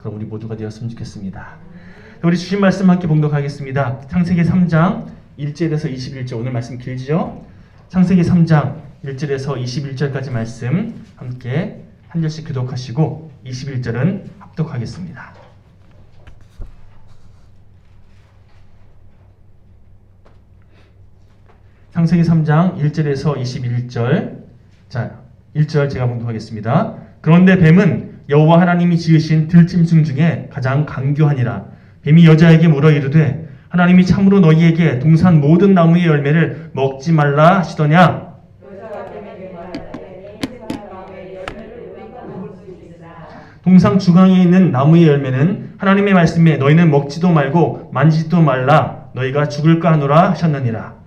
그럼 우리 모두가 되었으면 좋겠습니다. 우리 주신 말씀 함께 봉독하겠습니다. 창세기 3장 1절에서 21절, 오늘 말씀 길죠? 창세기 3장 1절에서 21절까지 말씀 함께 한 절씩 교독하시고 21절은 합독하겠습니다. 창세기 3장 1절에서 21절. 자, 1절 제가 봉독하겠습니다. 그런데 뱀은 여호와 하나님이 지으신 들짐승 중에 가장 강교하니라. 뱀이 여자에게 물어 이르되 하나님이 참으로 너희에게 동산 모든 나무의 열매를 먹지 말라 하시더냐? 동상 주강에 있는 나무의 열매는 하나님의 말씀에 너희는 먹지도 말고 만지지도 말라 너희가 죽을까 하노라 하셨느니라.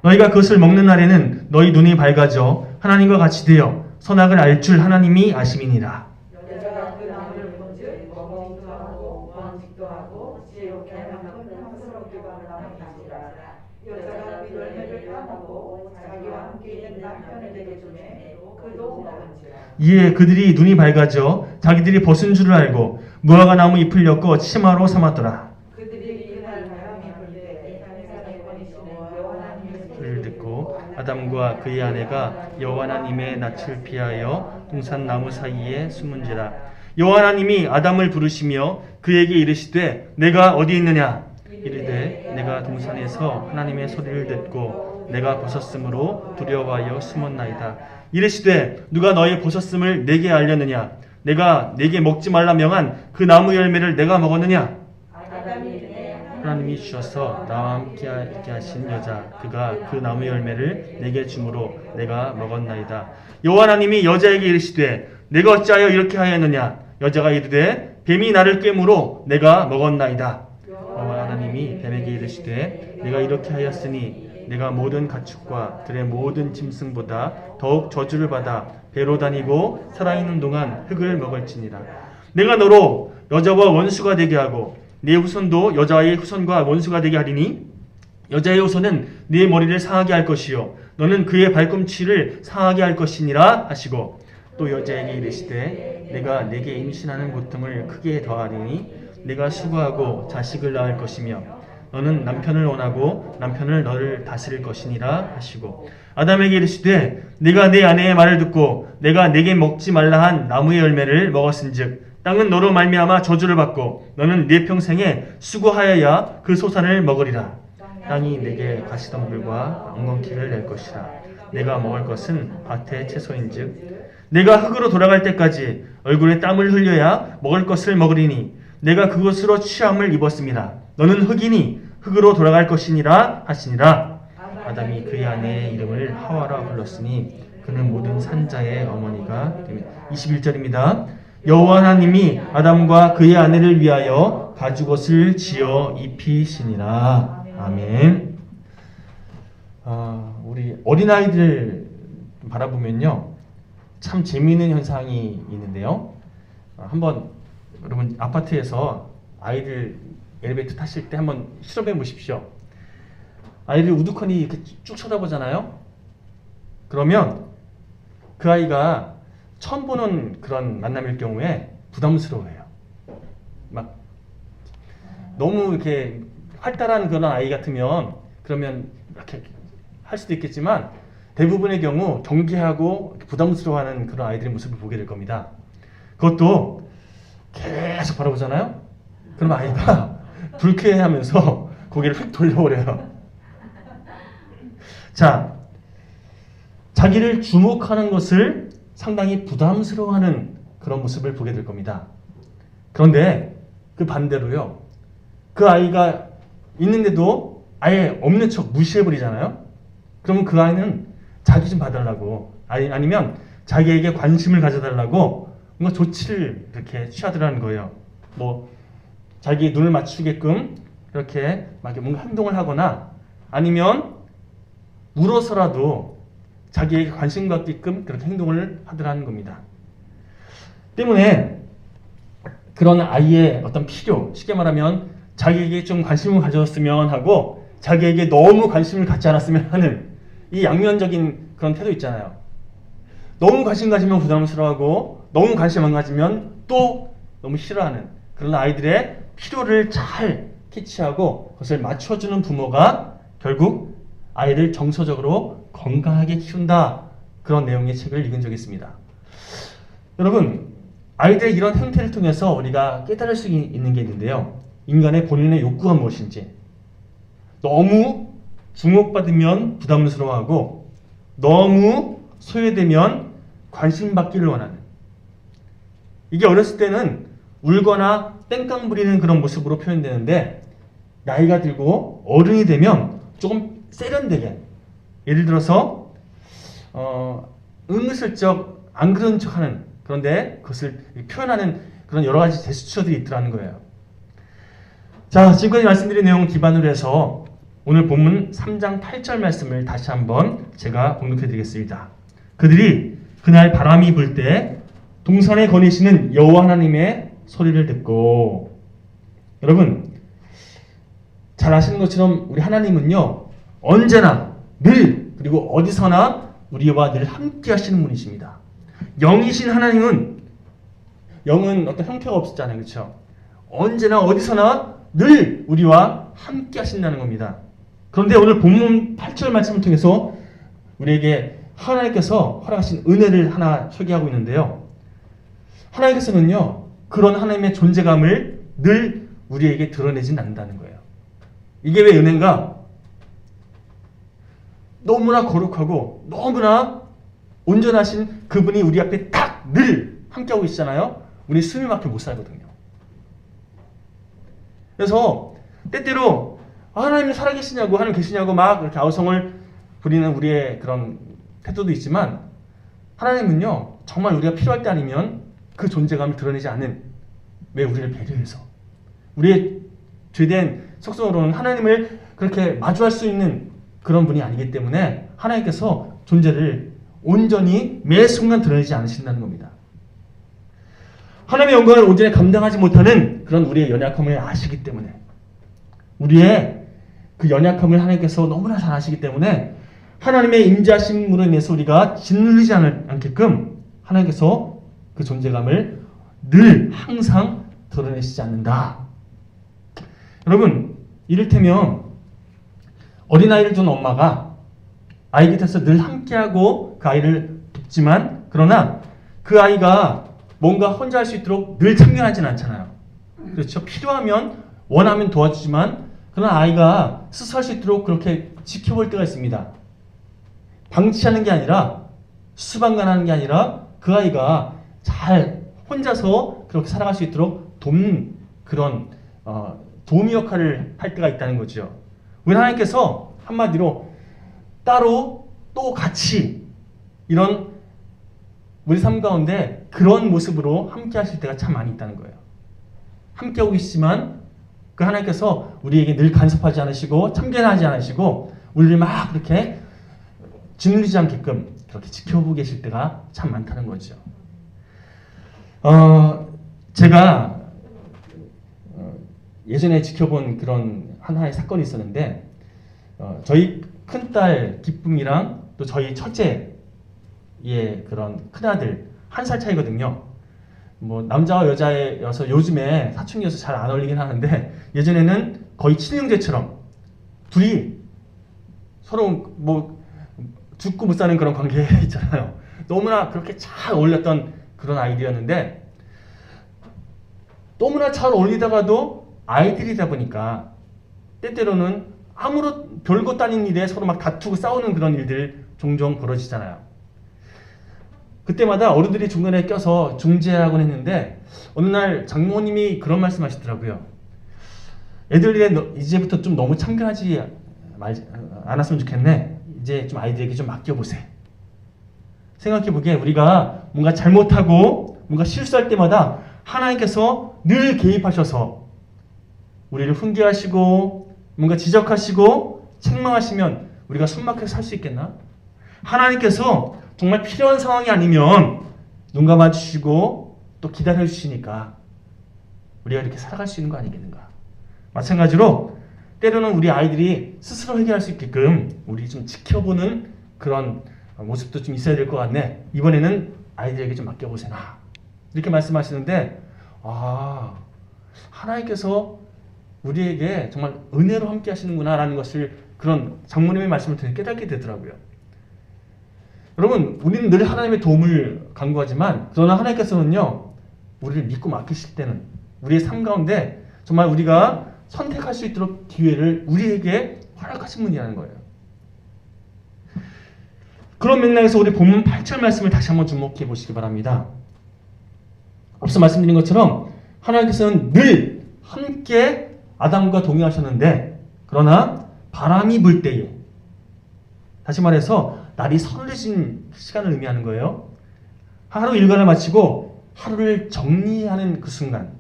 너희가 그것을 먹는 날에는 너희 눈이 밝아져 하나님과 같이 되어 선악을 알 줄 하나님이 아심이니라. 여자가 그 나무를 본즉 먹음직도 하고 원직도 하고 지혜롭게 하고 탐스럽기도 하는 나무이니라. 여자가 그 열매를 따먹고 자기와 함께 있는 남편에게 주매 그도 먹은지라. 이에 그들이 눈이 밝아져 자기들이 벗은 줄을 알고 무화과 나무 잎을 엮어 치마로 삼았더라. 그들이 그날 바람이 불때 땅에서 내보내시는 여호와 하나님의 소리를 듣고 아담과 그의 아내가 여호와 하나님의 낯을 피하여 동산 나무 사이에 숨은지라. 여호와 하나님이 아담을 부르시며 그에게 이르시되 내가 어디 있느냐? 이르되 내가 동산에서 하나님의 소리를 듣고 내가 벗었으므로 두려워하여 숨었나이다. 이르시되 누가 너의 벗었음을 내게 알렸느냐? 내가 내게 먹지 말라 명한 그 나무 열매를 내가 먹었느냐? 하나님이 주셔서 나와 함께 하신 여자 그가 그 나무 열매를 내게 주므로 내가 먹었나이다. 여호와 하나님이 여자에게 이르시되 내가 어찌하여 이렇게 하였느냐? 여자가 이르되 뱀이 나를 꿰므로 내가 먹었나이다. 여호와 하나님이 뱀에게 이르시되 내가 이렇게 하였으니 내가 모든 가축과 들의 모든 짐승보다 더욱 저주를 받아 배로 다니고 살아있는 동안 흙을 먹을지니라. 내가 너로 여자와 원수가 되게 하고 네 후손도 여자의 후손과 원수가 되게 하리니 여자의 후손은 네 머리를 상하게 할 것이요 너는 그의 발꿈치를 상하게 할 것이니라 하시고 또 여자에게 이르시되 내가 네게 임신하는 고통을 크게 더하리니 네가 수고하고 자식을 낳을 것이며 너는 남편을 원하고 남편을 너를 다스릴 것이니라 하시고 아담에게 이르시되 네가 네 아내의 말을 듣고 내가 네게 먹지 말라 한 나무의 열매를 먹었은즉 땅은 너로 말미암아 저주를 받고 너는 네 평생에 수고하여야 그 소산을 먹으리라. 땅이 내게 가시덤불과 엉겅퀴를 낼 것이라. 내가 먹을 것은 밭의 채소인즉 내가 흙으로 돌아갈 때까지 얼굴에 땀을 흘려야 먹을 것을 먹으리니 내가 그것으로 취함을 입었음이라. 너는 흙이니 흙으로 돌아갈 것이니라 하시니라. 아담이 그의 아내의 이름을 하와라 불렀으니 그는 모든 산자의 어머니가 됩니다. 21절입니다. 여호와 하나님이 아담과 그의 아내를 위하여 가죽옷을 지어 입히시니라. 아멘. 우리 어린아이들 바라보면요 참 재미있는 현상이 있는데요. 한번 여러분 아파트에서 아이들 엘리베이터 타실 때 한번 실험해 보십시오. 아이들 우두커니 이렇게 쭉 쳐다보잖아요. 그러면 그 아이가 처음 보는 그런 만남일 경우에 부담스러워해요. 막 너무 이렇게 활달한 그런 아이 같으면 그러면 이렇게 할 수도 있겠지만 대부분의 경우 경계하고 부담스러워하는 그런 아이들의 모습을 보게 될 겁니다. 그것도 계속 바라보잖아요. 그럼 아이가 불쾌해하면서 고개를 휙 돌려버려요. 자, 자기를 주목하는 것을 상당히 부담스러워하는 그런 모습을 보게 될 겁니다. 그런데 그 반대로요. 그 아이가 있는데도 아예 없는 척 무시해버리잖아요. 그러면 그 아이는 자기 좀 봐달라고 아니면 자기에게 관심을 가져달라고 뭔가 조치를 이렇게 취하더라는 거예요. 뭐 자기 눈을 맞추게끔 이렇게 막 뭔가 행동을 하거나 아니면 울어서라도 자기에게 관심 갖게끔 그렇게 행동을 하더라는 겁니다. 때문에 그런 아이의 어떤 필요, 쉽게 말하면 자기에게 좀 관심을 가졌으면 하고 자기에게 너무 관심을 갖지 않았으면 하는 이 양면적인 그런 태도 있잖아요. 너무 관심 가지면 부담스러워하고 너무 관심 안 가지면 또 너무 싫어하는 그런 아이들의 필요를 잘 캐치하고 그것을 맞춰주는 부모가 결국 아이를 정서적으로 건강하게 키운다. 그런 내용의 책을 읽은 적이 있습니다. 여러분, 아이들의 이런 행태를 통해서 우리가 깨달을 수 있는 게 있는데요. 인간의 본인의 욕구가 무엇인지, 너무 주목받으면 부담스러워하고 너무 소외되면 관심받기를 원하는, 이게 어렸을 때는 울거나 땡깡 부리는 그런 모습으로 표현되는데 나이가 들고 어른이 되면 조금 세련되게, 예를 들어서 은근슬쩍 안 그런 척하는, 그런데 그것을 표현하는 그런 여러 가지 제스처들이 있더라는 거예요. 자, 지금까지 말씀드린 내용을 기반으로 해서 오늘 본문 3장 8절 말씀을 다시 한번 제가 공독해 드리겠습니다. 그들이 그날 바람이 불 때 동산에 거니시는 여호와 하나님의 소리를 듣고, 여러분 잘 아시는 것처럼 우리 하나님은요 언제나 늘 그리고 어디서나 우리와 늘 함께 하시는 분이십니다. 영이신 하나님은, 영은 어떤 형태가 없었잖아요. 그렇죠? 언제나 어디서나 늘 우리와 함께 하신다는 겁니다. 그런데 오늘 본문 8절 말씀을 통해서 우리에게 하나님께서 허락하신 은혜를 하나 소개하고 있는데요. 하나님께서는요 그런 하나님의 존재감을 늘 우리에게 드러내진 않는다는 거예요. 이게 왜 은혜인가? 너무나 거룩하고 너무나 온전하신 그분이 우리 앞에 딱 늘 함께하고 있잖아요. 우리 숨이 막혀 못 살거든요. 그래서 때때로 하나님 살아계시냐고, 하나님 계시냐고 막 이렇게 아우성을 부리는 우리의 그런 태도도 있지만, 하나님은요 정말 우리가 필요할 때 아니면 그 존재감을 드러내지 않는, 왜 우리를 배려해서, 우리의 죄된 속성으로는 하나님을 그렇게 마주할 수 있는 그런 분이 아니기 때문에 하나님께서 존재를 온전히 매 순간 드러내지 않으신다는 겁니다. 하나님의 영광을 온전히 감당하지 못하는 그런 우리의 연약함을 아시기 때문에, 우리의 그 연약함을 하나님께서 너무나 잘 아시기 때문에 하나님의 임재하심으로 인해서 우리가 짓눌리지 않게끔 하나님께서 그 존재감을 늘 항상 드러내시지 않는다. 여러분, 이를테면 어린아이를 둔 엄마가 아이 곁에서 늘 함께하고 그 아이를 돕지만, 그러나 그 아이가 뭔가 혼자 할 수 있도록 늘 참견하지는 않잖아요. 그렇죠? 필요하면 원하면 도와주지만, 그러나 아이가 스스로 할 수 있도록 그렇게 지켜볼 때가 있습니다. 방치하는 게 아니라, 수방관하는 게 아니라 그 아이가 잘 혼자서 그렇게 살아갈 수 있도록 돕는 그런 도우미 역할을 할 때가 있다는 거죠. 우리 하나님께서 한마디로 따로 또 같이 이런 우리 삶 가운데 그런 모습으로 함께 하실 때가 참 많이 있다는 거예요. 함께하고 계시지만 그 하나님께서 우리에게 늘 간섭하지 않으시고 참견하지 않으시고 우리를 막 그렇게 짓눌리지 않게끔 그렇게 지켜보고 계실 때가 참 많다는 거죠. 제가 예전에 지켜본 그런 하나의 사건이 있었는데, 저희 큰딸 기쁨이랑 또 저희 첫째의 그런 큰아들 1살 차이거든요. 뭐 남자와 여자여서 요즘에 사춘기여서 잘 안 어울리긴 하는데, 예전에는 거의 친형제처럼 둘이 서로 뭐 죽고 못 사는 그런 관계 있잖아요. 너무나 그렇게 잘 어울렸던 그런 아이들이었는데, 너무나 잘 어울리다가도 아이들이다 보니까 때때로는 아무런 별것도 아닌 일에 서로 막 다투고 싸우는 그런 일들 종종 벌어지잖아요. 그때마다 어른들이 중간에 껴서 중재하곤 했는데, 어느 날 장모님이 그런 말씀 하시더라고요. 애들이 이제부터 좀 너무 참견하지 않았으면 좋겠네. 이제 좀 아이들에게 좀 맡겨보세요. 생각해보기에 우리가 뭔가 잘못하고 뭔가 실수할 때마다 하나님께서 늘 개입하셔서 우리를 훈계하시고 뭔가 지적하시고 책망하시면 우리가 숨막혀서 살 수 있겠나? 하나님께서 정말 필요한 상황이 아니면 눈 감아주시고 또 기다려주시니까 우리가 이렇게 살아갈 수 있는 거 아니겠는가? 마찬가지로 때로는 우리 아이들이 스스로 해결할 수 있게끔 우리 좀 지켜보는 그런 모습도 좀 있어야 될 것 같네. 이번에는 아이들에게 좀 맡겨보세나. 이렇게 말씀하시는데 하나님께서 우리에게 정말 은혜로 함께 하시는구나라는 것을 그런 장모님의 말씀을 통해 깨닫게 되더라고요. 여러분, 우리는 늘 하나님의 도움을 간구하지만 그러나 하나님께서는요, 우리를 믿고 맡기실 때는 우리의 삶 가운데 정말 우리가 선택할 수 있도록 기회를 우리에게 허락하신 분이라는 거예요. 그런 맥락에서 우리 본문 8절 말씀을 다시 한번 주목해 보시기 바랍니다. 앞서 말씀드린 것처럼 하나님께서는 늘 함께 아담과 동행하셨는데 그러나 바람이 불 때에, 다시 말해서 날이 서늘해진 시간을 의미하는 거예요. 하루 일과를 마치고 하루를 정리하는 그 순간,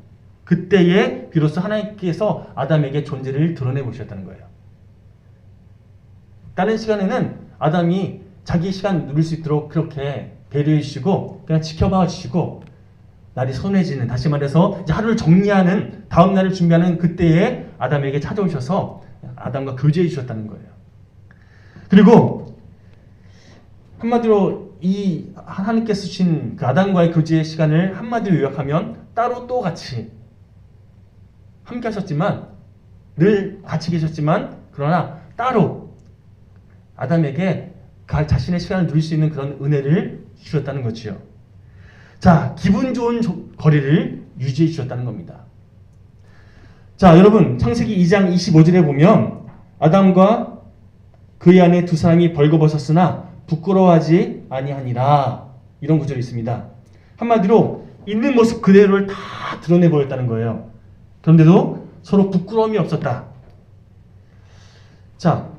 그때에 비로소 하나님께서 아담에게 존재를 드러내 보셨다는 거예요. 다른 시간에는 아담이 자기 시간 누릴 수 있도록 그렇게 배려해 주시고 그냥 지켜봐 주시고, 날이 서늘해지는, 다시 말해서 이제 하루를 정리하는, 다음 날을 준비하는 그때에 아담에게 찾아오셔서 아담과 교제해 주셨다는 거예요. 그리고 한마디로 이 하나님께서 주신 그 아담과의 교제의 시간을 한마디로 요약하면 따로 또 같이 함께 하셨지만, 늘 같이 계셨지만 그러나 따로 아담에게 자신의 시간을 누릴 수 있는 그런 은혜를 주셨다는 거지요. 자, 기분 좋은 거리를 유지해 주셨다는 겁니다. 자, 여러분, 창세기 2장 25절에 보면 아담과 그의 아내 두 사람이 벌거벗었으나 부끄러워하지 아니하니라, 이런 구절이 있습니다. 한마디로 있는 모습 그대로를 다 드러내 보였다는 거예요. 그런데도 서로 부끄러움이 없었다. 자,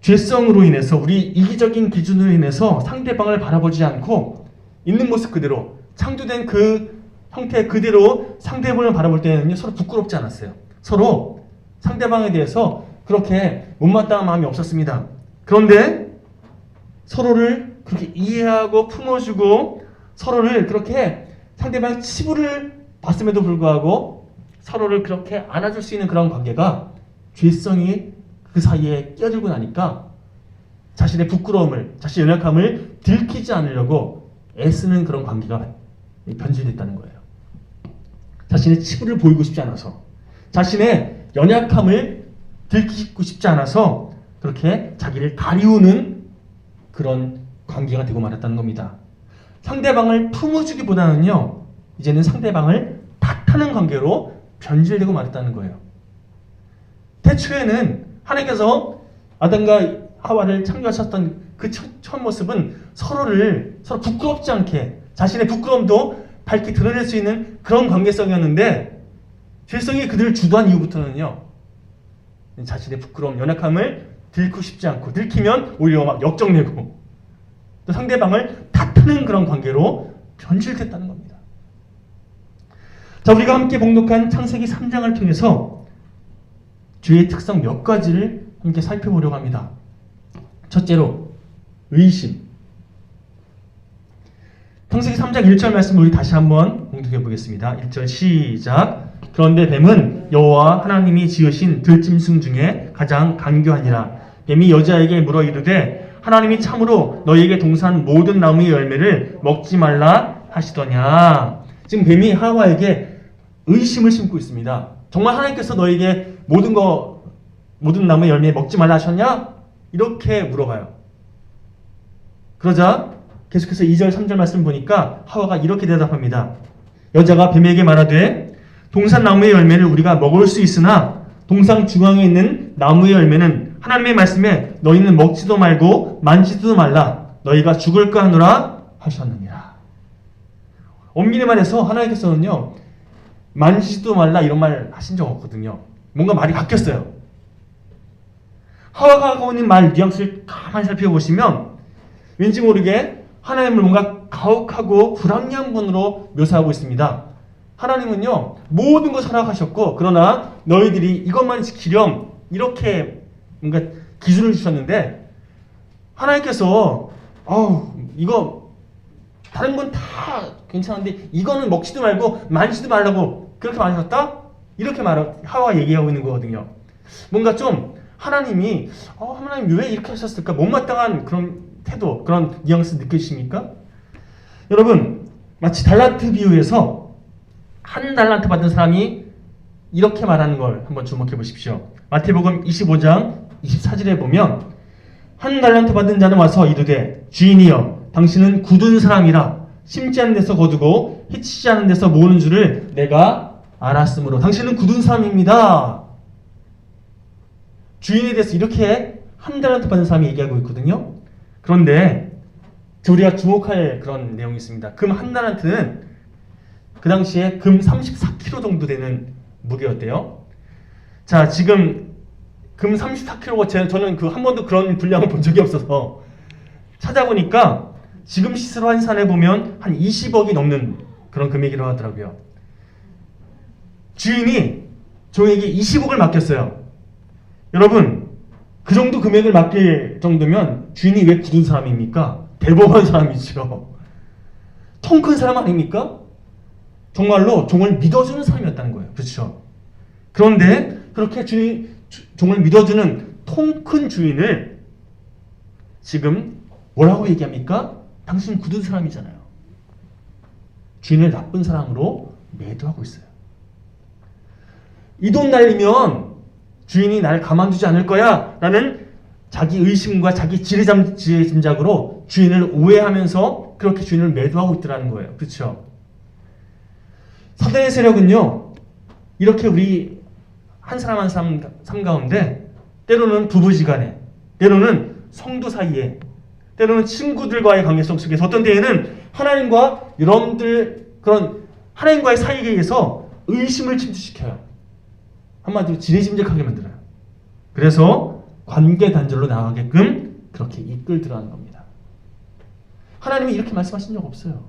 죄성으로 인해서, 우리 이기적인 기준으로 인해서 상대방을 바라보지 않고 있는 모습 그대로, 창조된 그 형태 그대로 상대방을 바라볼 때는요, 서로 부끄럽지 않았어요. 서로 상대방에 대해서 그렇게 못마땅한 마음이 없었습니다. 그런데 서로를 그렇게 이해하고 품어주고 서로를 그렇게 상대방의 치부를 봤음에도 불구하고 서로를 그렇게 안아줄 수 있는 그런 관계가, 죄성이 그 사이에 끼어들고 나니까 자신의 부끄러움을, 자신의 연약함을 들키지 않으려고 애쓰는 그런 관계가 변질됐다는 거예요. 자신의 치부를 보이고 싶지 않아서, 자신의 연약함을 들키고 싶지 않아서 그렇게 자기를 가리우는 그런 관계가 되고 말았다는 겁니다. 상대방을 품어주기보다는요, 이제는 상대방을 탓하는 관계로 변질되고 말았다는 거예요. 태초에는 하나님께서 아담과 하와를 창조하셨던 그 첫 모습은 서로 부끄럽지 않게 자신의 부끄러움도 밝게 드러낼 수 있는 그런 관계성이었는데, 죄성이 그들을 주도한 이후부터는요, 자신의 부끄러움, 연약함을 들키고 싶지 않고, 들키면 오히려 막 역정내고 또 상대방을 탓하는 그런 관계로 변질됐다는 겁니다. 자, 우리가 함께 봉독한 창세기 3장을 통해서 죄의 특성 몇 가지를 함께 살펴보려고 합니다. 첫째로 의심. 창세기 3장 1절 말씀을 우리 다시 한번 봉독해 보겠습니다. 1절 시작. 그런데 뱀은 여호와 하나님이 지으신 들짐승 중에 가장 간교하니라. 뱀이 여자에게 물어 이르되 하나님이 참으로 너희에게 동산 모든 나무의 열매를 먹지 말라 하시더냐. 지금 뱀이 하와에게 의심을 심고 있습니다. 정말 하나님께서 너희에게 모든 나무의 열매 먹지 말라 하셨냐? 이렇게 물어봐요. 그러자 계속해서 2절 3절 말씀 보니까 하와가 이렇게 대답합니다. 여자가 뱀에게 말하되 동산 나무의 열매를 우리가 먹을 수 있으나 동산 중앙에 있는 나무의 열매는 하나님의 말씀에 너희는 먹지도 말고 만지지도 말라, 너희가 죽을까 하노라 하셨느니라. 엄밀히 말해서 하나님께서는요, 만지지도 말라 이런 말 하신 적 없거든요. 뭔가 말이 바뀌었어요. 하와가 하고 있는 말 뉘앙스를 가만히 살펴보시면 왠지 모르게 하나님을 뭔가 가혹하고 불합리한 분으로 묘사하고 있습니다. 하나님은요, 모든 것을 허락하셨고 그러나 너희들이 이것만 지키렴 이렇게 뭔가 기준을 주셨는데, 하나님께서 이거 다른 건 다 괜찮은데 이거는 먹지도 말고 만지도 말라고 그렇게 말하셨다? 이렇게 하와가 얘기하고 있는 거거든요. 뭔가 좀 하나님 왜 이렇게 하셨을까? 못마땅한 그런 태도, 그런 뉘앙스 느끼십니까? 여러분, 마치 달란트 비유에서 한 달란트 받은 사람이 이렇게 말하는 걸 한번 주목해 보십시오. 마태복음 25장 24절에 보면 한 달란트 받은 자는 와서 이르되 주인이여 당신은 굳은 사람이라 심지 않은 데서 거두고 해치지 않은 데서 모으는 줄을 내가 알았으므로 당신은 굳은 사람입니다. 주인에 대해서 이렇게 한 달란트 받은 사람이 얘기하고 있거든요. 그런데 우리가 주목할 그런 내용이 있습니다. 금 한 달란트는 그 당시에 금 34kg 정도 되는 무게였대요. 자, 지금 금 34kg가 저는 그 한 번도 그런 분량을 본 적이 없어서 찾아보니까 지금 시세로 환산해 보면 한 20억이 넘는 그런 금액이라고 하더라고요. 주인이 종에게 20억을 맡겼어요. 여러분, 그 정도 금액을 맡길 정도면 주인이 왜 굳은 사람입니까? 대범한 사람이죠. 통 큰 사람 아닙니까? 정말로 종을 믿어주는 사람이었다는 거예요. 그렇죠? 그런데 그렇게 종을 믿어주는 통 큰 주인을 지금 뭐라고 얘기합니까? 당신 굳은 사람이잖아요. 주인을 나쁜 사람으로 매도하고 있어요. 이 돈 날리면 주인이 나를 가만두지 않을 거야 라는 자기 의심과 자기 지레짐작으로 주인을 오해하면서 그렇게 주인을 매도하고 있더라는 거예요. 그렇죠? 사단의 세력은요, 이렇게 우리 한 사람 한 사람 삶 가운데 때로는 부부지간에, 때로는 성도 사이에, 때로는 친구들과의 관계성 속에서 어떤 때에는 하나님과 여러분들 그런 하나님과의 사이에서 의심을 침투시켜요. 한마디로 지레짐작하게 만들어요. 그래서 관계 단절로 나가게끔 그렇게 이끌더라는 겁니다. 하나님이 이렇게 말씀하신 적 없어요.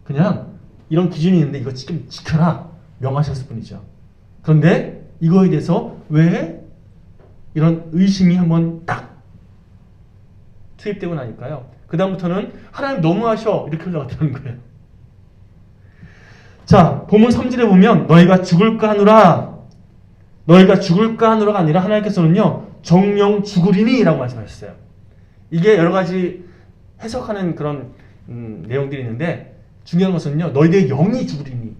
그냥 이런 기준이 있는데 이거 지금 지켜라 명하셨을 뿐이죠. 그런데 이거에 대해서 왜 이런 의심이 한번 딱 투입되고 나니까요, 그 다음부터는 하나님 너무하셔 이렇게 흘러갔다는 거예요. 자, 본문 3절에 보면 너희가 죽을까 하노라, 너희가 죽을까 하노라가 아니라 하나님께서는요 정령 죽으리니 라고 말씀하셨어요. 이게 여러 가지 해석하는 그런 내용들이 있는데, 중요한 것은요 너희들의 영이 죽으리니,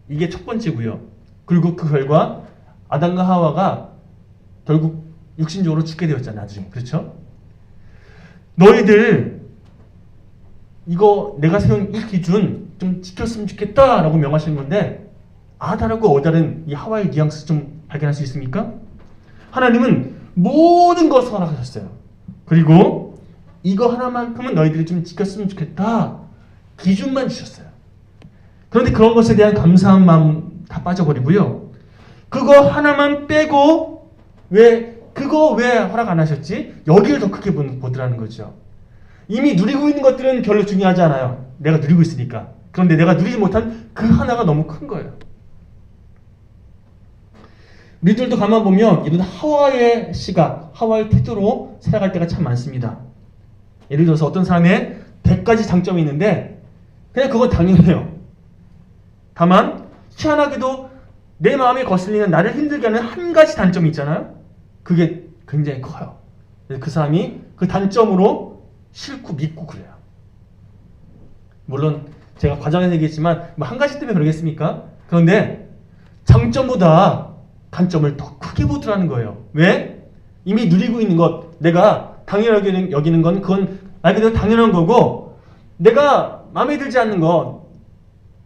이게 첫 번째고요. 그리고 그 결과 아담과 하와가 결국 육신적으로 죽게 되었잖아요. 나중에. 그렇죠? 너희들 이거 내가 세운 이 기준 좀 지켰으면 좋겠다 라고 명하시는 건데, 아다르고 어다른 이 하와의 뉘앙스 좀 발견할 수 있습니까? 하나님은 모든 것을 허락하셨어요. 그리고 이거 하나만큼은 너희들이 좀 지켰으면 좋겠다 기준만 주셨어요. 그런데 그런 것에 대한 감사한 마음 다 빠져버리고요, 그거 하나만 빼고 그거 왜 허락 안 하셨지? 여기를 더 크게 보더라는 거죠. 이미 누리고 있는 것들은 별로 중요하지 않아요. 내가 누리고 있으니까. 그런데 내가 누리지 못한 그 하나가 너무 큰 거예요. 우리들도 가만 보면 이런 하와의 시각, 하와의 태도로 살아갈 때가 참 많습니다. 예를 들어서 어떤 사람의 100가지 장점이 있는데 그냥 그건 당연해요. 다만 희한하게도 내 마음에 거슬리는, 나를 힘들게 하는 한 가지 단점이 있잖아요. 그게 굉장히 커요. 그 사람이 그 단점으로 싫고 믿고 그래요. 물론 제가 과장해서 얘기했지만 뭐 한 가지 때문에 그러겠습니까? 그런데 장점보다 단점을 더 크게 보더라는 거예요. 왜? 이미 누리고 있는 것, 내가 당연하게 여기는 건 그건 말 그대로 당연한 거고, 내가 마음에 들지 않는 것,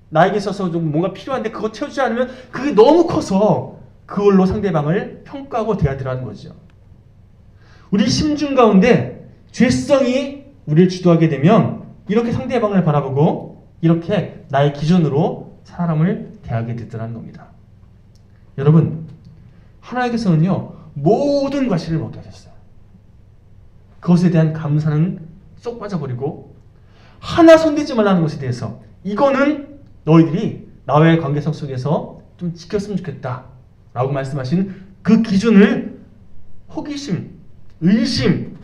나에게 있어서 좀 뭔가 필요한데 그거 채워주지 않으면 그게 너무 커서 그걸로 상대방을 평가하고 대하더라는 거죠. 우리 심중 가운데 죄성이 우리를 주도하게 되면 이렇게 상대방을 바라보고 이렇게 나의 기준으로 사람을 대하게 되더라는 겁니다. 여러분, 하나님께서는요 모든 과실을 먹게 하셨어요. 그것에 대한 감사는 쏙 빠져버리고, 하나 손대지 말라는 것에 대해서 이거는 너희들이 나와의 관계성 속에서 좀 지켰으면 좋겠다 라고 말씀하신 그 기준을 호기심, 의심,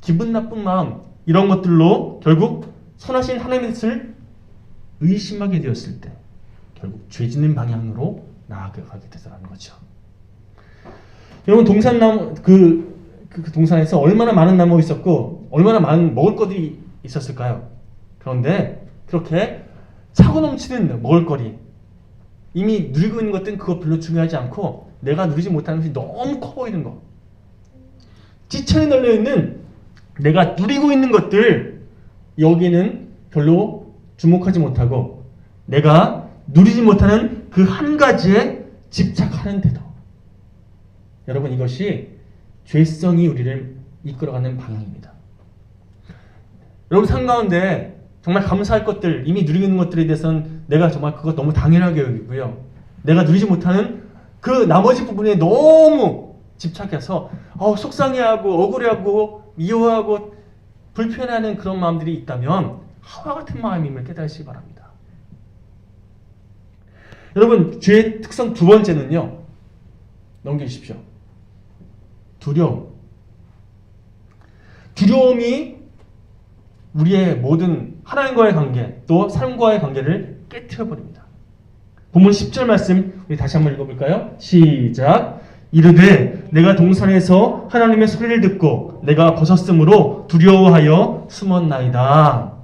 기분 나쁜 마음, 이런 것들로 결국 선하신 하나님의 뜻을 의심하게 되었을 때 결국 죄 짓는 방향으로 나아가게 되더라는 거죠. 여러분, 동산나무 그 동산에서 얼마나 많은 나무가 있었고 얼마나 많은 먹을 것들이 있었을까요? 그런데 그렇게 차고 넘치는 먹을거리, 이미 누리고 있는 것들은 그거 별로 중요하지 않고 내가 누리지 못하는 것이 너무 커 보이는 것, 지천에 널려있는 내가 누리고 있는 것들, 여기는 별로 주목하지 못하고 내가 누리지 못하는 그 한 가지에 집착하는 태도. 여러분, 이것이 죄성이 우리를 이끌어가는 방향입니다. 여러분 삶 가운데 정말 감사할 것들, 이미 누리고 있는 것들에 대해서는 내가 정말 그것 너무 당연하게 여기고요. 내가 누리지 못하는 그 나머지 부분에 너무 집착해서 속상해하고 억울해하고 미워하고 불편해하는 그런 마음들이 있다면 하와 같은 마음임을 깨달으시기 바랍니다. 여러분, 죄의 특성 두 번째는요. 넘겨주십시오. 두려움. 두려움이 우리의 모든 하나님과의 관계, 또 삶과의 관계를 깨트려버립니다. 본문 10절 말씀 우리 다시 한번 읽어볼까요? 시작. 이르되 내가 동산에서 하나님의 소리를 듣고 내가 벗었으므로 두려워하여 숨었나이다.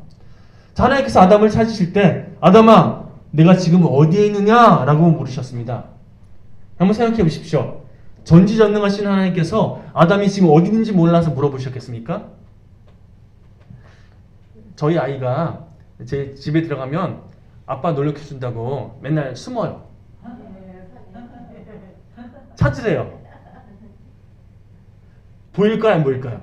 자, 하나님께서 아담을 찾으실 때 아담아 내가 지금 어디에 있느냐? 라고 물으셨습니다. 한번 생각해 보십시오. 전지전능하신 하나님께서 아담이 지금 어디 있는지 몰라서 물어보셨겠습니까? 저희 아이가 제 집에 들어가면 아빠 놀래켜준다고 맨날 숨어요. 찾으래요. 보일까요? 안 보일까요?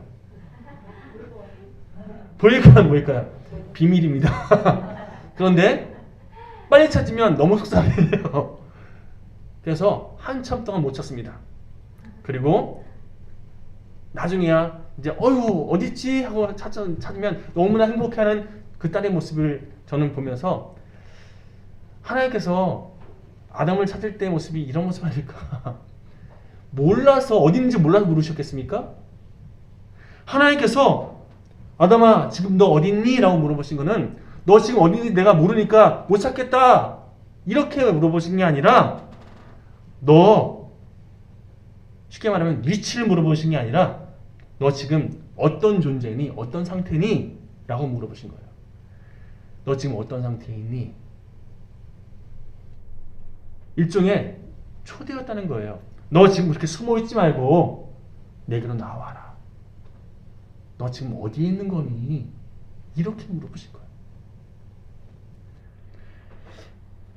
보일까요? 안 보일까요? 비밀입니다. 그런데 빨리 찾으면 너무 속상해요. 그래서 한참 동안 못 찾습니다. 그리고 나중에야 이제 어딨지? 하고 찾으면 너무나 행복해하는 그 딸의 모습을 저는 보면서 하나님께서 아담을 찾을 때 모습이 이런 모습 아닐까? 몰라서 어디 있는지 몰라서 물으셨겠습니까? 하나님께서 아담아 지금 너 어디 있니? 라고 물어보신 거는 너 지금 어디 있는지 내가 모르니까 못 찾겠다 이렇게 물어보신 게 아니라 너 쉽게 말하면 위치를 물어보신 게 아니라 너 지금 어떤 존재니? 어떤 상태니? 라고 물어보신 거예요. 너 지금 어떤 상태에 있니? 일종의 초대였다는 거예요. 너 지금 그렇게 숨어있지 말고 내게로 나와라. 너 지금 어디에 있는 거니? 이렇게 물어보신 거예요.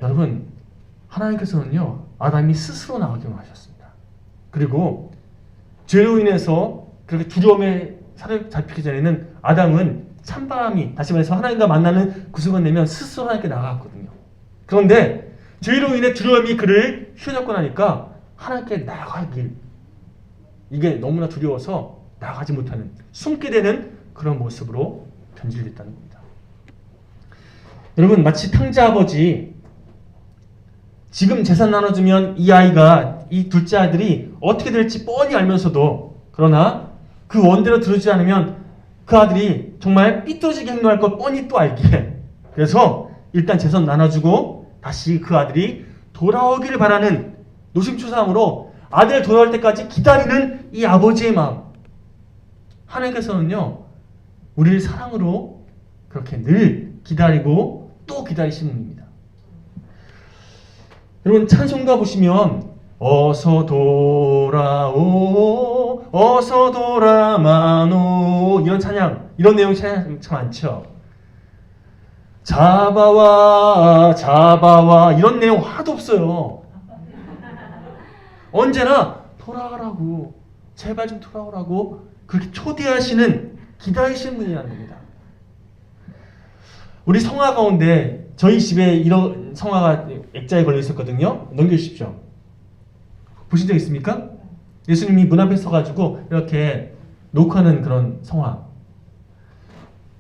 여러분, 하나님께서는요 아담이 스스로 나오기만 하셨습니다. 그리고 죄로 인해서 그렇게 두려움에 사로잡히기 전에는 아담은 찬바람이, 다시 말해서 하나님과 만나는 그 순간 되면 스스로 하나님께 나갔거든요. 그런데 죄로 인해 두려움이 그를 휘어잡고 나니까 하나님께 나갈 길, 이게 너무나 두려워서 나가지 못하는, 숨게 되는 그런 모습으로 변질됐다는 겁니다. 여러분, 마치 탕자 아버지, 지금 재산 나눠주면 이 아이가, 이 둘째 아들이 어떻게 될지 뻔히 알면서도, 그러나 그 원대로 들어주지 않으면 그 아들이 정말 삐뚤어지게 행동할 것 뻔히 또 알기에, 그래서 일단 재산 나눠주고 다시 그 아들이 돌아오기를 바라는 노심초사함으로 아들 돌아올 때까지 기다리는 이 아버지의 마음. 하나님께서는요 우리를 사랑으로 그렇게 늘 기다리고 또 기다리시는 분입니다. 여러분, 찬송가 보시면 어서 돌아오 어서 돌아마노 이런 찬양, 이런 내용 찬양 참 많죠. 잡아와 잡아와 이런 내용 하나도 없어요. 언제나 돌아가라고, 제발 좀 돌아오라고 그렇게 초대하시는, 기다리시는 분이라는 겁니다. 우리 성화 가운데 저희 집에 이런 성화가 액자에 걸려 있었거든요. 넘겨주십시오. 보신 적 있습니까? 예수님이 문 앞에 서가지고 이렇게 녹화하는 그런 성화.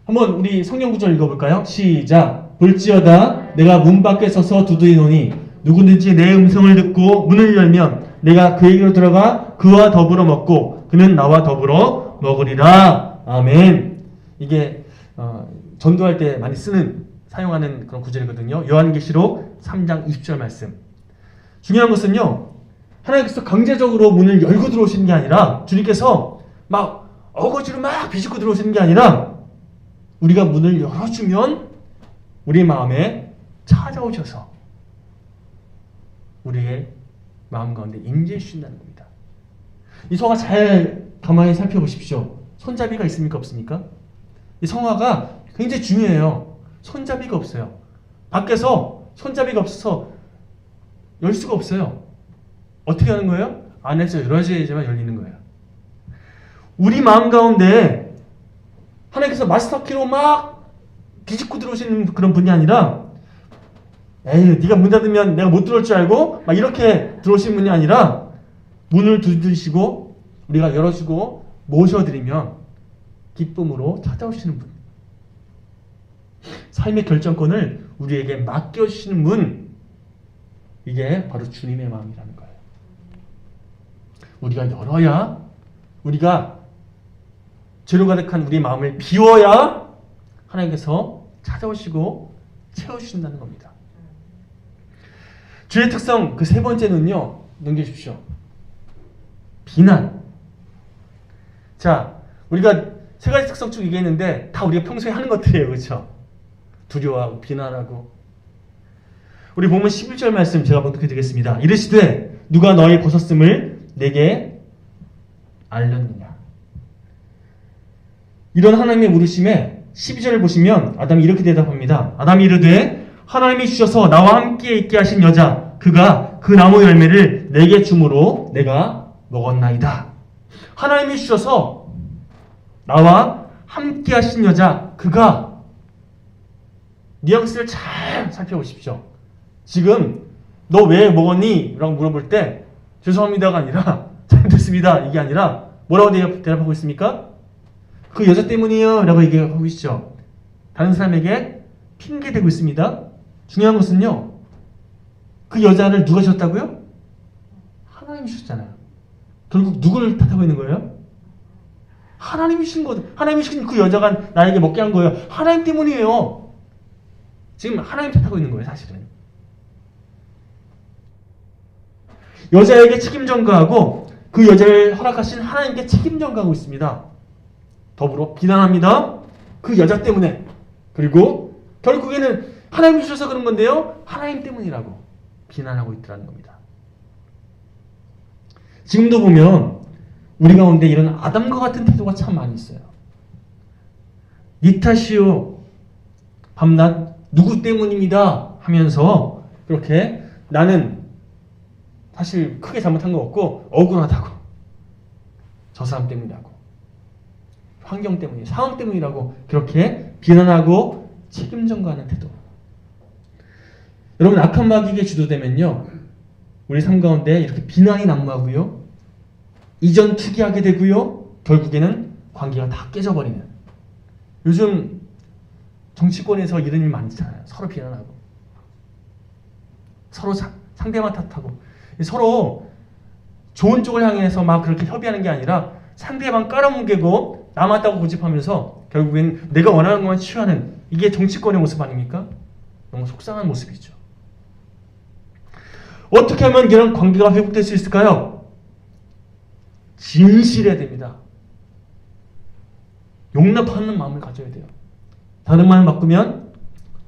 한번 우리 성경 구절 읽어볼까요? 시작. 볼지어다 내가 문 밖에 서서 두드리노니 누구든지 내 음성을 듣고 문을 열면 내가 그에게로 들어가 그와 더불어 먹고 그는 나와 더불어 먹으리라. 아멘. 이게 전도할 때 많이 사용하는 그런 구절이거든요. 요한계시록 3장 20절 말씀. 중요한 것은요, 하나님께서 강제적으로 문을 열고 들어오시는 게 아니라 주님께서 막 어거지로 막 비집고 들어오시는 게 아니라 우리가 문을 열어주면 우리 마음에 찾아오셔서 우리의 마음 가운데 임재해 주신다는 겁니다. 이 성화 잘 가만히 살펴보십시오. 손잡이가 있습니까? 없습니까? 이 성화가 굉장히 중요해요. 손잡이가 없어요. 밖에서 손잡이가 없어서 열 수가 없어요. 어떻게 하는 거예요? 안에서 열어줘야지만 열리는 거예요. 우리 마음 가운데 하나님께서 마스터키로 막 비집고 들어오시는 그런 분이 아니라 에이 네가 문 닫으면 내가 못 들어올 줄 알고 막 이렇게 들어오시는 분이 아니라 문을 두드리시고 우리가 열어주고 모셔드리면 기쁨으로 찾아오시는 분, 삶의 결정권을 우리에게 맡겨주시는 분, 이게 바로 주님의 마음이라는 거예요. 우리가 열어야, 우리가 죄로 가득한 우리 마음을 비워야 하나님께서 찾아오시고 채워주신다는 겁니다. 주의 특성 그 세 번째는요, 넘겨주십시오. 비난. 자, 우리가 세 가지 특성 쭉 얘기했는데 다 우리가 평소에 하는 것들이에요. 그렇죠? 두려워하고 비난하고. 우리 본문 11절 말씀 제가 봉독해 드리겠습니다. 이르시되 누가 너희 벗었음을 내게 알렸느냐. 이런 하나님의 물으심에 12절을 보시면 아담이 이렇게 대답합니다. 아담이 이르되 하나님이 주셔서 나와 함께 있게 하신 여자 그가 그 나무 열매를 내게 주므로 내가 먹었나이다. 하나님이 주셔서 나와 함께 하신 여자 그가, 뉘앙스를 잘 살펴보십시오. 지금 너 왜 먹었니? 라고 물어볼 때 죄송합니다가 아니라 잘못했습니다 이게 아니라 뭐라고 대답하고 있습니까? 그 여자 때문이에요 라고 얘기하고 있죠. 다른 사람에게 핑계대고 있습니다. 중요한 것은요, 그 여자를 누가 주셨다고요? 하나님이 주셨잖아요. 결국 누구를 탓하고 있는 거예요? 하나님이 주신 거, 하나님이 주신 그 여자가 나에게 먹게 한 거예요. 하나님 때문이에요. 지금 하나님 탓하고 있는 거예요, 사실은. 여자에게 책임 전가하고 그 여자를 허락하신 하나님께 책임 전가하고 있습니다. 더불어 비난합니다. 그 여자 때문에. 그리고 결국에는 하나님이 주셔서 그런 건데요, 하나님 때문이라고 비난하고 있더라는 겁니다. 지금도 보면 우리 가운데 이런 아담과 같은 태도가 참 많이 있어요. 니 탓이요, 밤낮 누구 때문입니다 하면서 그렇게 나는 사실 크게 잘못한 거 없고 억울하다고, 저 사람 때문이라고, 환경 때문이라고, 상황 때문이라고 그렇게 비난하고 책임 전가하는 태도. 여러분, 악한 마귀에게 주도되면요, 우리 삶 가운데 이렇게 비난이 난무하고요, 이전 투기하게 되고요, 결국에는 관계가 다 깨져버리는. 요즘 정치권에서 이런 일 많잖아요. 서로 비난하고, 서로 상대방 탓하고, 서로 좋은 쪽을 향해서 막 그렇게 협의하는 게 아니라 상대방 깔아뭉개고 남았다고 고집하면서 결국엔 내가 원하는 것만 취하는, 이게 정치권의 모습 아닙니까? 너무 속상한 모습이죠. 어떻게 하면 이런 관계가 회복될 수 있을까요? 진실해야 됩니다. 용납하는 마음을 가져야 돼요. 다른 말을 바꾸면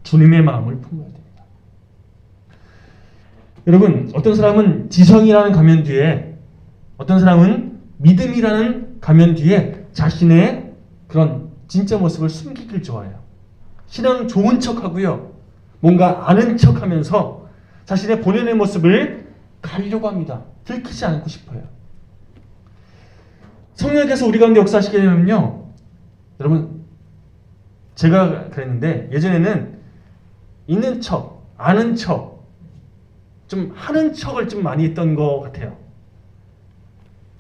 주님의 마음을 품어야 됩니다. 여러분, 어떤 사람은 지성이라는 가면 뒤에, 어떤 사람은 믿음이라는 가면 뒤에 자신의 그런 진짜 모습을 숨기길 좋아해요. 신앙 좋은 척하고요, 뭔가 아는 척하면서 자신의 본연의 모습을 가리려고 합니다. 들키지 않고 싶어요. 성령께서 우리 가운데 역사하시게 되면요, 여러분, 제가 그랬는데 예전에는 있는 척, 아는 척, 좀 하는 척을 좀 많이 했던 것 같아요.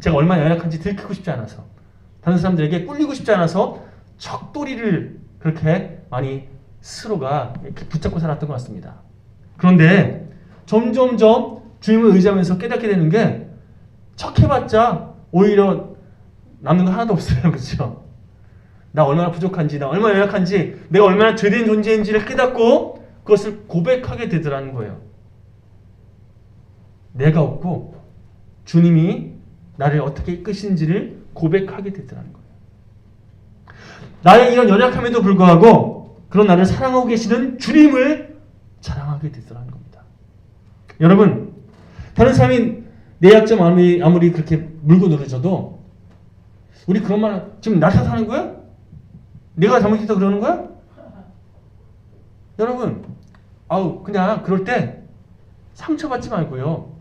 제가 얼마나 연약한지 들키고 싶지 않아서, 다른 사람들에게 꿀리고 싶지 않아서 척도리를 그렇게 많이 스스로가 이렇게 붙잡고 살았던 것 같습니다. 그런데 점점점 주님을 의지하면서 깨닫게 되는 게, 척해봤자 오히려 남는 거 하나도 없어요. 그렇죠? 나 얼마나 부족한지, 나 얼마나 연약한지, 내가 얼마나 죄된 존재인지를 깨닫고 그것을 고백하게 되더라는 거예요. 내가 없고 주님이 나를 어떻게 이끄시는지를 고백하게 되더라는 거예요. 나의 이런 연약함에도 불구하고 그런 나를 사랑하고 계시는 주님을 자랑하게 되더라는 겁니다. 여러분, 다른 사람이 내 약점 아무리 그렇게 물고 늘어져도 우리 그런 말 지금 나 탓하는 거야? 내가 잘못했다 그러는 거야? 여러분, 그냥 그럴 때 상처받지 말고요.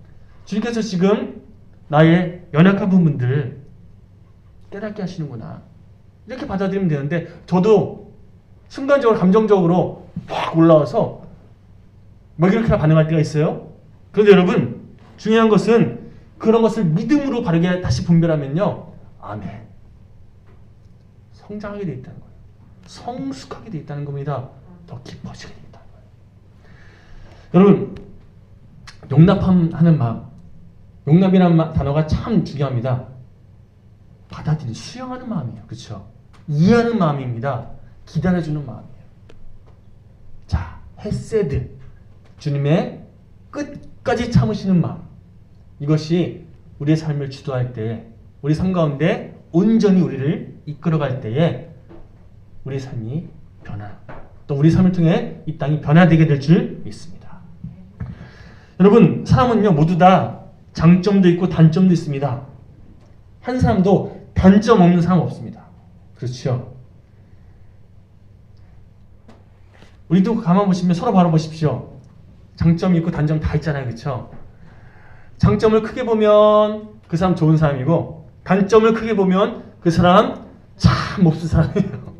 주님께서 지금 나의 연약한 부분들 깨닫게 하시는구나. 이렇게 받아들이면 되는데 저도 순간적으로 감정적으로 확 올라와서 막 이렇게 반응할 때가 있어요. 그런데 여러분, 중요한 것은 그런 것을 믿음으로 바르게 다시 분별하면요. 아멘. 성장하게 되어 있다는 거예요. 성숙하게 되어 있다는 겁니다. 더 깊어지게 되어 있다는 거예요. 여러분, 용납하는 마음, 용납이라는 단어가 참 중요합니다. 받아들이는, 수용하는 마음이에요. 그렇죠? 이해하는 마음입니다. 기다려주는 마음이에요. 자, 헤세드, 주님의 끝까지 참으시는 마음. 이것이 우리의 삶을 주도할 때, 우리 삶 가운데 온전히 우리를 이끌어갈 때에 우리 삶이 또 우리 삶을 통해 이 땅이 변화되게 될 줄 믿습니다. 여러분, 사람은요 모두 다 장점도 있고 단점도 있습니다. 한 사람도 단점 없는 사람 없습니다. 그렇죠? 우리도 가만 보시면 서로 바라보십시오. 장점이 있고 단점 다 있잖아요. 그렇죠? 장점을 크게 보면 그 사람 좋은 사람이고 단점을 크게 보면 그 사람 참 몹쓸 사람이에요.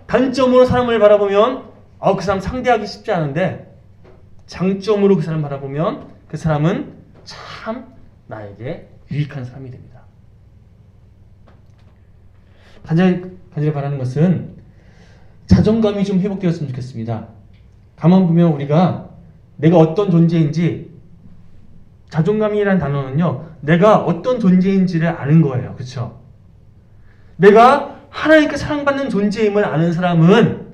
단점으로 사람을 바라보면 그 사람 상대하기 쉽지 않은데 장점으로 그 사람 바라보면 그 사람은 참 나에게 유익한 사람이 됩니다. 간절히 바라는 것은 자존감이 좀 회복되었으면 좋겠습니다. 가만 보면 우리가 내가 어떤 존재인지, 자존감이라는 단어는요, 내가 어떤 존재인지를 아는 거예요. 그렇죠? 내가 하나님께 사랑받는 존재임을 아는 사람은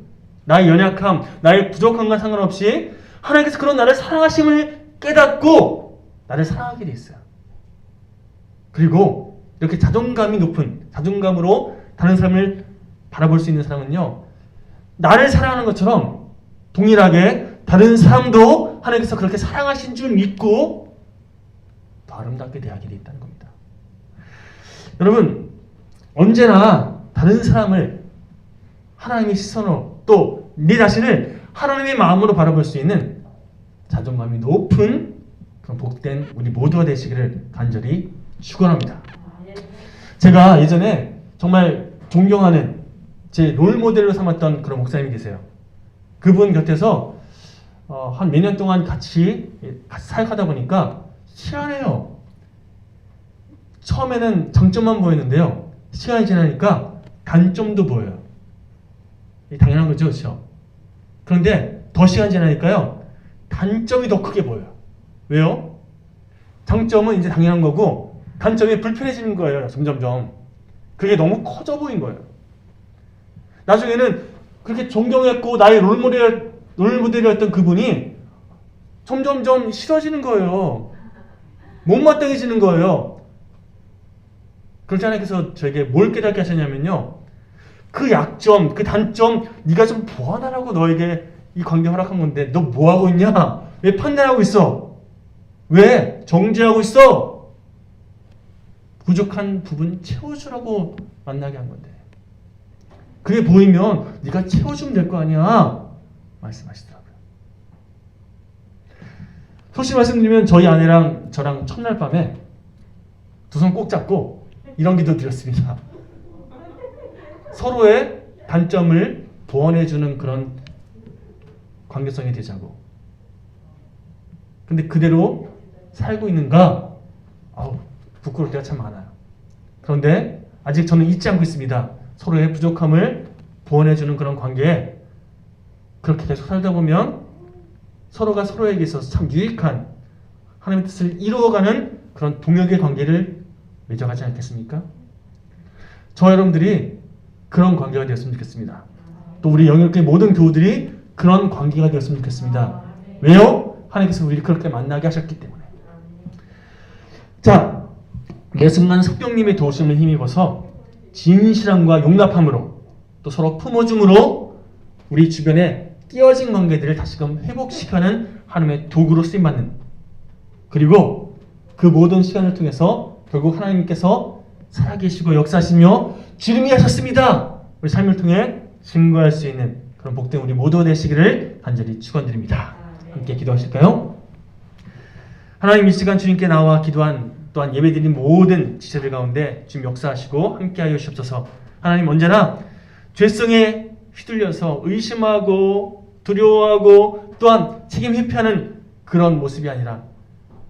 나의 연약함, 나의 부족함과 상관없이 하나님께서 그런 나를 사랑하심을 깨닫고 나를 사랑하게 돼 있어요. 그리고 이렇게 자존감이 높은, 자존감으로 다른 사람을 바라볼 수 있는 사람은요, 나를 사랑하는 것처럼 동일하게 다른 사람도 하나님께서 그렇게 사랑하신 줄 믿고 더 아름답게 대하게 돼 있다는 겁니다. 여러분, 언제나 다른 사람을 하나님의 시선으로, 또 네 자신을 하나님의 마음으로 바라볼 수 있는 자존감이 높은 그런 복된 우리 모두가 되시기를 간절히 축원합니다. 제가 예전에 정말 존경하는 제 롤모델로 삼았던 그런 목사님이 계세요. 그분 곁에서 한 몇 년 동안 같이 사역하다 보니까 희한해요. 처음에는 장점만 보였는데요, 시간이 지나니까 단점도 보여요. 당연한 거죠, 그렇죠? 그런데 더 시간이 지나니까요, 단점이 더 크게 보여요. 왜요? 장점은 이제 당연한 거고 단점이 불편해지는 거예요. 점점점. 그게 너무 커져 보인 거예요. 나중에는 그렇게 존경했고 나의 롤모델이었던 그분이 점점점 싫어지는 거예요. 못마땅해지는 거예요. 그렇지 하나님께서 저에게 뭘 깨닫게 하셨냐면요, 그 약점, 그 단점 네가 좀 보완하라고 너에게 이 관계 허락한 건데 너 뭐하고 있냐? 왜 판단하고 있어? 왜 정죄하고 있어? 부족한 부분 채워주라고 만나게 한 건데, 그게 보이면 네가 채워주면 될 거 아니야 말씀하시더라고요. 솔직히 말씀드리면 저희 아내랑 저랑 첫날 밤에 두 손 꼭 잡고 이런 기도 드렸습니다. 서로의 단점을 보완해주는 그런 관계성이 되자고. 근데 그대로 살고 있는가? 부끄러울 때가 참 많아요. 그런데 아직 저는 잊지 않고 있습니다. 서로의 부족함을 보완해주는 그런 관계에 그렇게 계속 살다 보면 서로가 서로에게 있어서 참 유익한 하나님의 뜻을 이루어가는 그런 동역의 관계를 맺어가지 않겠습니까? 저와 여러분들이 그런 관계가 되었으면 좋겠습니다. 또 우리 영역의 모든 교우들이 그런 관계가 되었으면 좋겠습니다. 왜요? 하나님께서 우리를 그렇게 만나게 하셨기 때문에. 자, 매 순간 성령님의 도우심을 힘입어서 진실함과 용납함으로 또 서로 품어줌으로 우리 주변에 깨어진 관계들을 다시금 회복시켜가는 하나님의 도구로 쓰임받는, 그리고 그 모든 시간을 통해서 결국 하나님께서 살아계시고 역사하시며 주님이 하셨습니다, 우리 삶을 통해 증거할 수 있는 그런 복된 우리 모두가 되시기를 간절히 축원드립니다. 함께 기도하실까요? 하나님, 이 시간 주님께 나와 기도한 또한 예배드린 모든 지체들 가운데 주님 역사하시고 함께하여 주옵소서. 하나님, 언제나 죄성에 휘둘려서 의심하고 두려워하고 또한 책임 회피하는 그런 모습이 아니라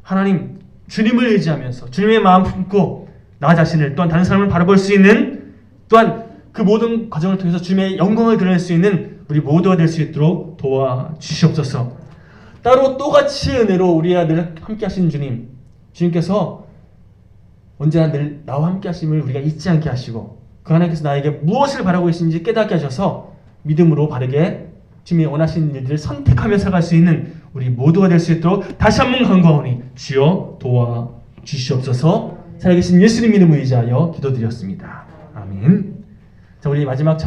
하나님 주님을 의지하면서 주님의 마음 품고 나 자신을 또한 다른 사람을 바라볼 수 있는, 또한 그 모든 과정을 통해서 주님의 영광을 드러낼 수 있는 우리 모두가 될 수 있도록 도와주시옵소서. 따로 또같이 은혜로 우리와 늘 함께 하시는 주님, 주님께서 언제나 늘 나와 함께 하심을 우리가 잊지 않게 하시고 그 하나님께서 나에게 무엇을 바라고 계신지 깨닫게 하셔서 믿음으로 바르게 주님이 원하시는 일들을 선택하며 살아갈 수 있는 우리 모두가 될 수 있도록 다시 한번 간구하오니 주여 도와주시옵소서. 살아계신 예수님 이름을 의지하여 기도드렸습니다. 아멘. 자, 우리 마지막